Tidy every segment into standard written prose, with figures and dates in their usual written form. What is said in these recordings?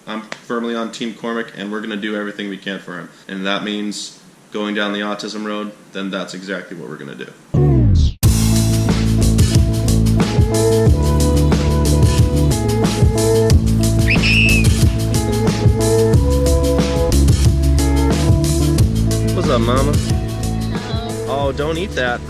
I'm firmly on Team Cormac, and we're going to do everything we can for him. And that means going down the autism road, then that's exactly what we're going to do. What's up, Mama? Hello. Oh, don't eat that.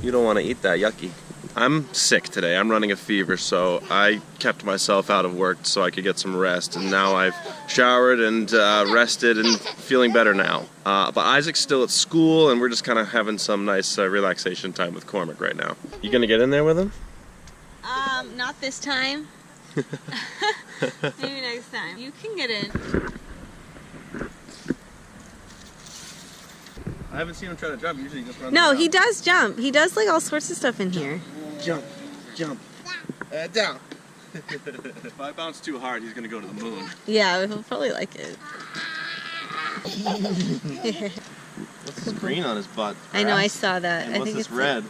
You don't want to eat that, yucky. I'm sick today. I'm running a fever, so I kept myself out of work so I could get some rest, and now I've showered and rested and feeling better now. But Isaac's still at school, and we're just kind of having some nice relaxation time with Cormac right now. You gonna get in there with him? Not this time. Maybe next time. You can get in. I haven't seen him try to jump. Usually he just runs No, around. he does jump. He does like all sorts of stuff in here. Jump, jump, down. If I bounce too hard, he's gonna go to the moon. Yeah, he'll probably like it. What's this green on his butt? I know, I saw that. And I what's think this it's red?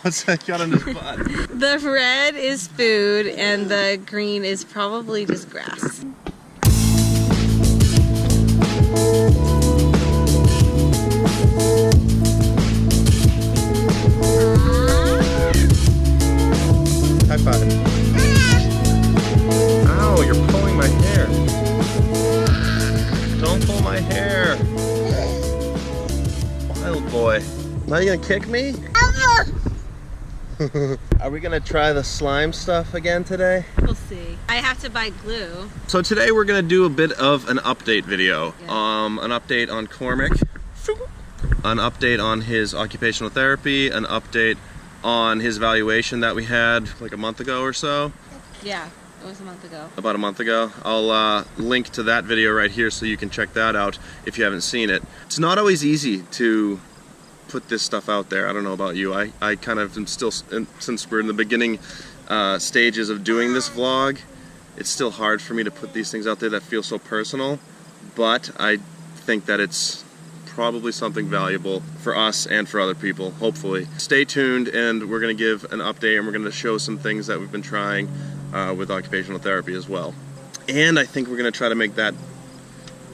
What's that got on his butt? The red is food, and the green is probably just grass. High five. Ow, you're pulling my hair. Don't pull my hair. Wild boy. Now you gonna kick me? Are we gonna try the slime stuff again today? We'll see. I have to buy glue. So today we're gonna do a bit of an update video. Yeah. An update on Cormac, an update on his occupational therapy, an update on his evaluation that we had like a month ago or so. Yeah, it was a month ago. About a month ago. I'll link to that video right here so you can check that out if you haven't seen it. It's not always easy to put this stuff out there. I don't know about you. I kind of am still, since we're in the beginning stages of doing this vlog, it's still hard for me to put these things out there that feel so personal, but I think that it's probably something valuable for us and for other people, hopefully. Stay tuned, and we're going to give an update, and we're going to show some things that we've been trying with occupational therapy as well. And I think we're going to try to make that,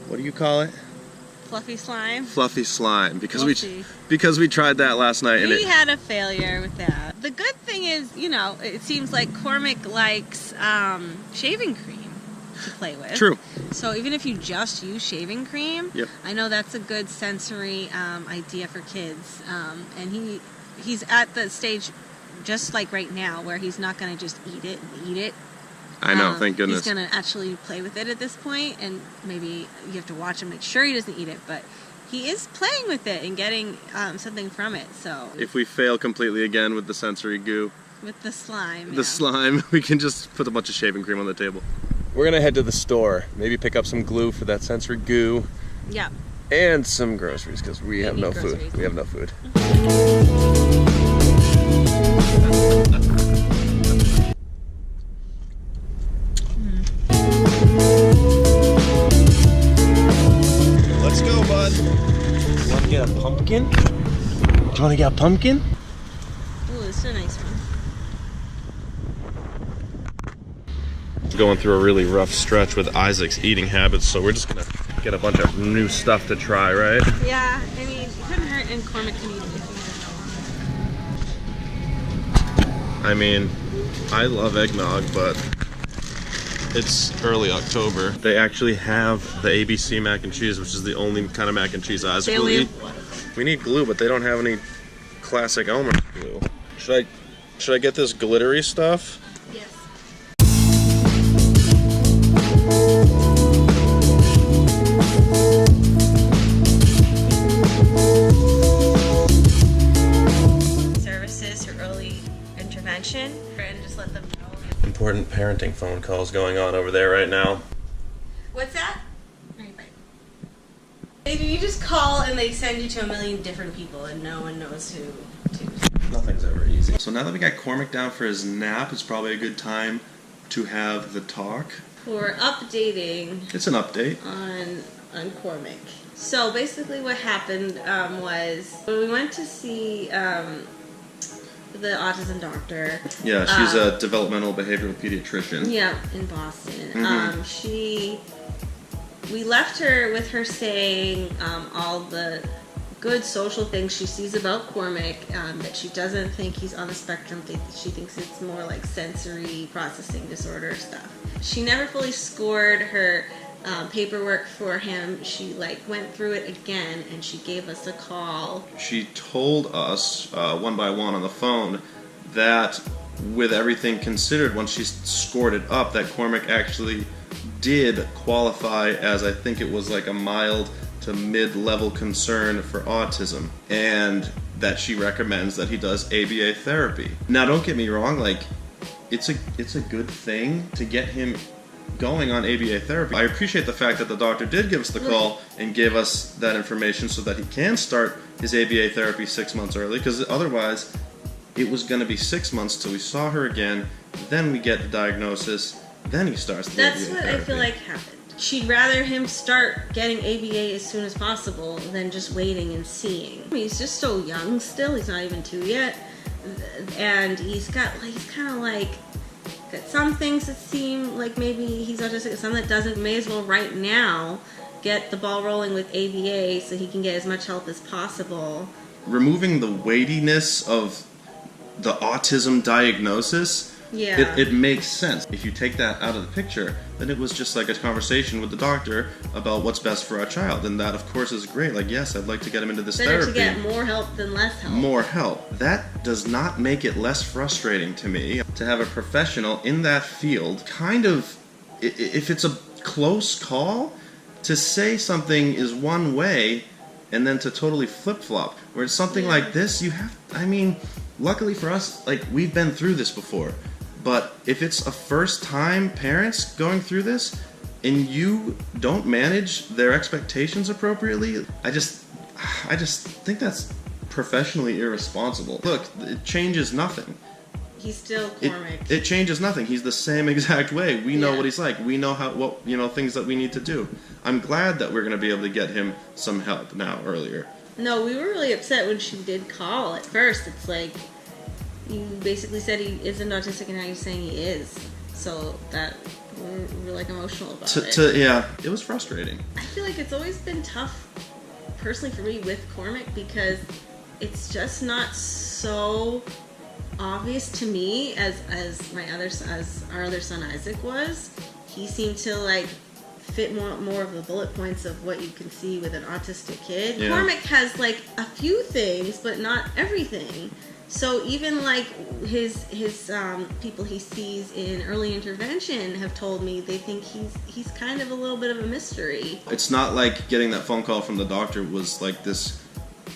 what do you call it? Fluffy slime. Fluffy slime, because We'll see. because we tried that last night, and We had a failure with that. The good thing is, you know, it seems like Cormac likes shaving cream to play with. True. So even if you just use shaving cream, Yep. I know that's a good sensory idea for kids. And he's at the stage, just like right now, where he's not going to just eat it. I know, thank goodness. He's going to actually play with it at this point, and maybe you have to watch him, make sure he doesn't eat it, but he is playing with it and getting something from it. So If we fail completely again with the sensory goo, with the slime, the slime, we can just put a bunch of shaving cream on the table. We're gonna head to the store, maybe pick up some glue for that sensory goo, Yeah. and some groceries, because we have no food. groceries. We have no food. Let's go, bud. You wanna get a pumpkin? Do you wanna get a pumpkin? Ooh, this is a nice one. Going through a really rough stretch with Isaac's eating habits, so we're just gonna get a bunch of new stuff to try, right? Yeah, I mean, it couldn't hurt, and Cormac can eat it if he I mean, I love eggnog, but it's early October. They actually have the ABC mac and cheese, which is the only kind of mac and cheese Isaac will eat. We need glue, but they don't have any classic Elmer glue. Should I get this glittery stuff? Yes. Services for early intervention, and just let them know. Important parenting phone calls going on over there right now. What's that? You just call and they send you to a million different people and no one knows who to. Nothing's ever easy. So now that we got Cormac down for his nap, it's probably a good time to have the talk. We're updating It's an update. on Cormac. So basically what happened was when we went to see the autism doctor. Yeah, she's a developmental behavioral pediatrician. Yeah, in Boston. We left her with her saying all the good social things she sees about Cormac, that she doesn't think he's on the spectrum, she thinks it's more like sensory processing disorder stuff. She never fully scored her paperwork for him. She went through it again, and she gave us a call. She told us one by one on the phone that with everything considered, once she scored it up, that Cormac actually did qualify as, I think it was like a mild to mid-level concern for autism, and that she recommends that he does ABA therapy. Now, don't get me wrong, it's a good thing to get him going on ABA therapy. I appreciate the fact that the doctor did give us the call and gave us that information so that he can start his ABA therapy 6 months early, because otherwise it was going to be 6 months till we saw her again, then we get the diagnosis, then he starts the ABA therapy. That's what I feel like happened. She'd rather him start getting ABA as soon as possible than just waiting and seeing. He's just so young still. He's not even 2 yet. And he's kind of got some things that seem like maybe he's autistic, some that doesn't. May as well right now get the ball rolling with ABA so he can get as much help as possible. Removing the weightiness of the autism diagnosis, it makes sense. If you take that out of the picture, then it was just like a conversation with the doctor about what's best for our child, and that of course is great. Yes, I'd like to get him into this therapy. Better to get more help than less help. More help. That does not make it less frustrating to me to have a professional in that field if it's a close call, to say something is one way and then to totally flip-flop. Where it's something like this, luckily for us, we've been through this before. But if it's a first-time parents going through this, and you don't manage their expectations appropriately, I just think that's professionally irresponsible. Look, it changes nothing. He's still Cormac. It changes nothing. He's the same exact way. We know what he's like. We know things that we need to do. I'm glad that we're going to be able to get him some help now earlier. No, we were really upset when she did call. At first, it's like, you basically said he isn't autistic, and now you're saying he is. So that we're emotional about it. Yeah, it was frustrating. I feel like it's always been tough, personally for me, with Cormac, because it's just not so obvious to me as our other son Isaac was. He seemed to fit more of the bullet points of what you can see with an autistic kid. Yeah. Cormac has a few things, but not everything. So even his people he sees in early intervention have told me they think he's kind of a little bit of a mystery. It's not like getting that phone call from the doctor was this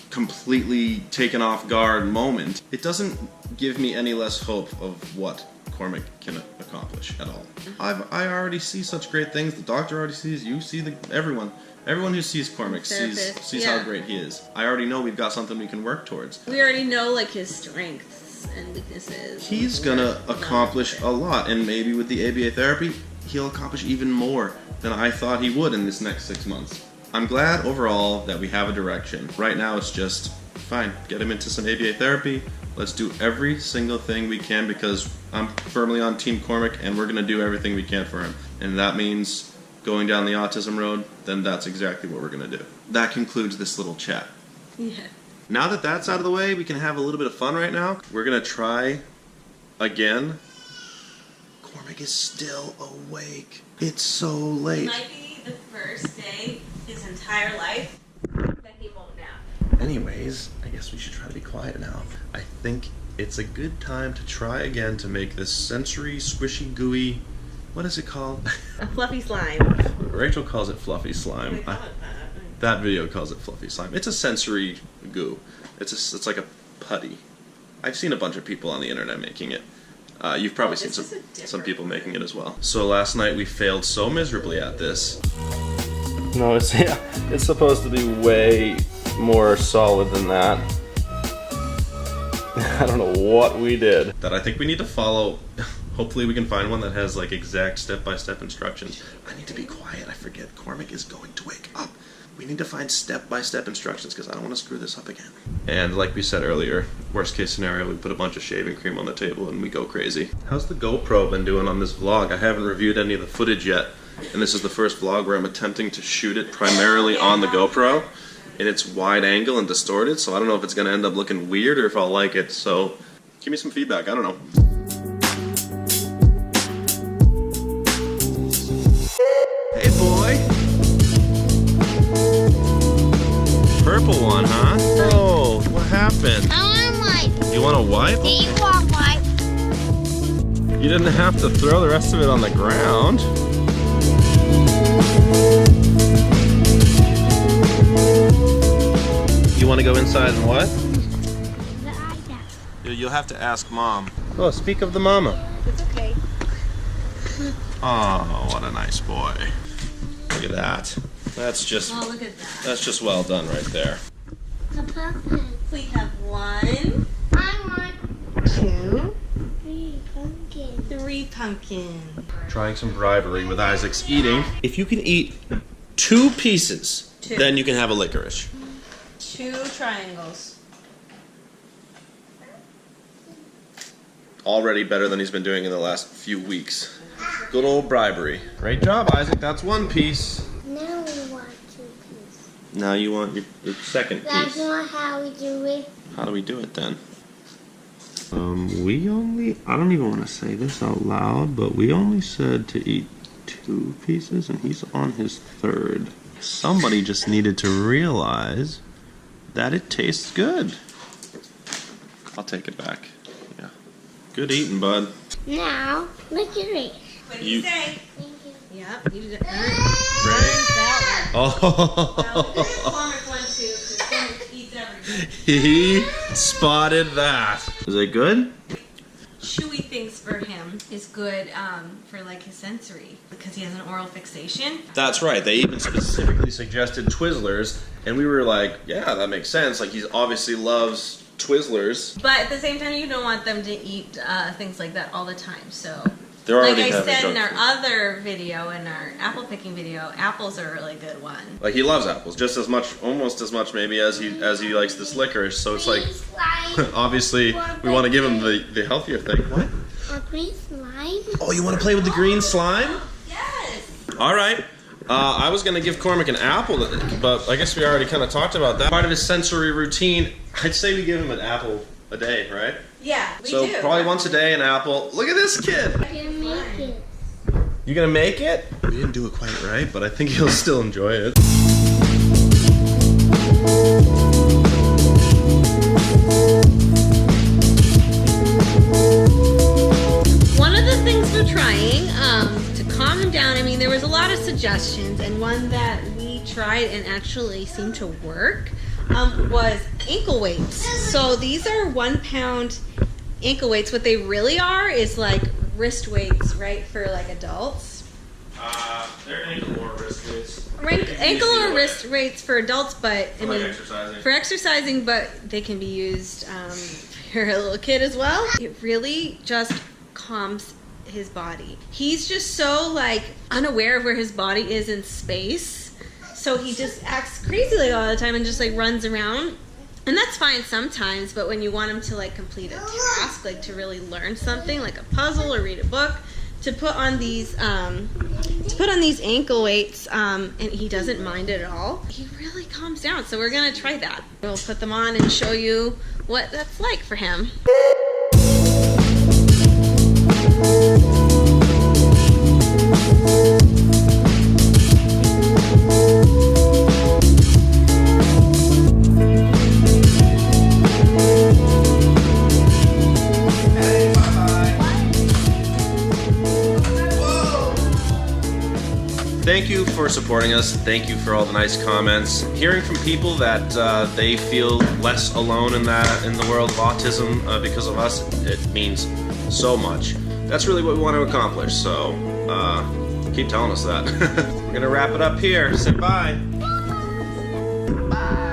completely taken off guard moment. It doesn't give me any less hope of what Cormac can accomplish at all. I already see such great things. The doctor already sees. You see everyone who sees Cormac sees how great he is. I already know we've got something we can work towards. We already know his strengths and weaknesses. He's gonna accomplish a lot, and maybe with the ABA therapy, he'll accomplish even more than I thought he would in this next 6 months. I'm glad overall that we have a direction. Right now it's just, fine, get him into some ABA therapy. Let's do every single thing we can, because I'm firmly on Team Cormac, and we're going to do everything we can for him. And that means going down the autism road, then that's exactly what we're going to do. That concludes this little chat. Yeah. Now that that's out of the way, we can have a little bit of fun right now. We're going to try again. Cormac is still awake. It's so late. It might be the first day his entire life that he won't nap. Anyways, I guess we should try to be quiet now. I think it's a good time to try again to make this sensory, squishy, gooey, what is it called? A fluffy slime. Rachel calls it fluffy slime. That video calls it fluffy slime. It's a sensory goo. It's like a putty. I've seen a bunch of people on the internet making it. You've probably seen some people making it as well. So last night we failed so miserably at this. No, it's supposed to be way more solid than that. I don't know what we did. That I think we need to follow. Hopefully we can find one that has exact step-by-step instructions. I need to be quiet. I forget Cormac is going to wake up. We need to find step-by-step instructions because I don't want to screw this up again. And like we said earlier, worst case scenario, we put a bunch of shaving cream on the table and we go crazy. How's the GoPro been doing on this vlog? I haven't reviewed any of the footage yet, and this is the first vlog where I'm attempting to shoot it primarily on the GoPro, and it's wide angle and distorted, so I don't know if it's going to end up looking weird or if I'll like it, so give me some feedback, I don't know. Hey boy! Purple one, huh? Oh, what happened? I want a wipe. You want a wipe? Do you want a wipe? You didn't have to throw the rest of it on the ground. You want to go inside and what? You'll have to ask Mom. Oh, speak of the mama. It's okay. Oh, what a nice boy. Look at that. That's just, Oh, look at that. that's just well done right there. The pumpkin. We have 1, I want 2, 3 pumpkins. 3 pumpkins. Trying some bribery with Isaac's eating. If you can eat 2 pieces, 2. then you can have a licorice. 2 triangles. Already better than he's been doing in the last few weeks. Good old bribery. Great job, Isaac. That's 1 piece. Now we want 2 pieces. Now you want your second That's piece. not how we do it. How do we do it then? I don't even want to say this out loud, but we only said to eat 2 pieces and he's on his 3rd. Somebody just needed to realize that it tastes good. I'll take it back. Yeah. Good eating, bud. Now, look at it. What do you You- say? Thank you. Yep. You did Right. that one. Oh, Cormac one too, because Cormac eats everything. he spotted that. Is it good? Chewy things for him is good for like his sensory because he has an oral fixation. That's right. They even specifically suggested Twizzlers, and we were like, yeah, that makes sense. Like, he obviously loves Twizzlers. But at the same time, you don't want them to eat things like that all the time. So, They're like already I having said in junk our food. other video, in our apple picking video, apples are a really good one. Like, he loves apples just as much, almost as much maybe as he likes this licorice. So it's like, Green slime. obviously, we want to give him the healthier thing. What? Or green slime. Oh, you want to play with the green slime? Yes. All right. I was going to give Cormac an apple, but I guess we already kind of talked about that. Part of his sensory routine, I'd say we give him an apple a day, right? Yeah, we So do. probably once a day an apple. Look at this kid. I can make it. You gonna make it? We didn't do it quite right, but I think he'll still enjoy it. One of the things we're trying to calm him down, I mean, there was a lot of suggestions, and one that we tried and actually seemed to work was ankle weights. So these are 1 pound ankle weights. What they really are is like wrist weights, right, for like adults. They're ankle or wrist weights. Ankle or wrist weights for adults, but I mean, exercising. for exercising, but they can be used for a little kid as well. It really just calms his body. He's just so like unaware of where his body is in space. So he just acts crazy like all the time and just like runs around. And that's fine sometimes, but when you want him to like complete a task, like to really learn something, like a puzzle or read a book, to put on these ankle weights, and he doesn't mind it at all. He really calms down. So we're gonna try that. We'll put them on and show you what that's like for him. Thank you for supporting us. Thank you for all the nice comments. Hearing from people that they feel less alone in the world of autism because of us, it means so much. That's really what we want to accomplish. So keep telling us that. We're gonna wrap it up here. Say bye. Bye.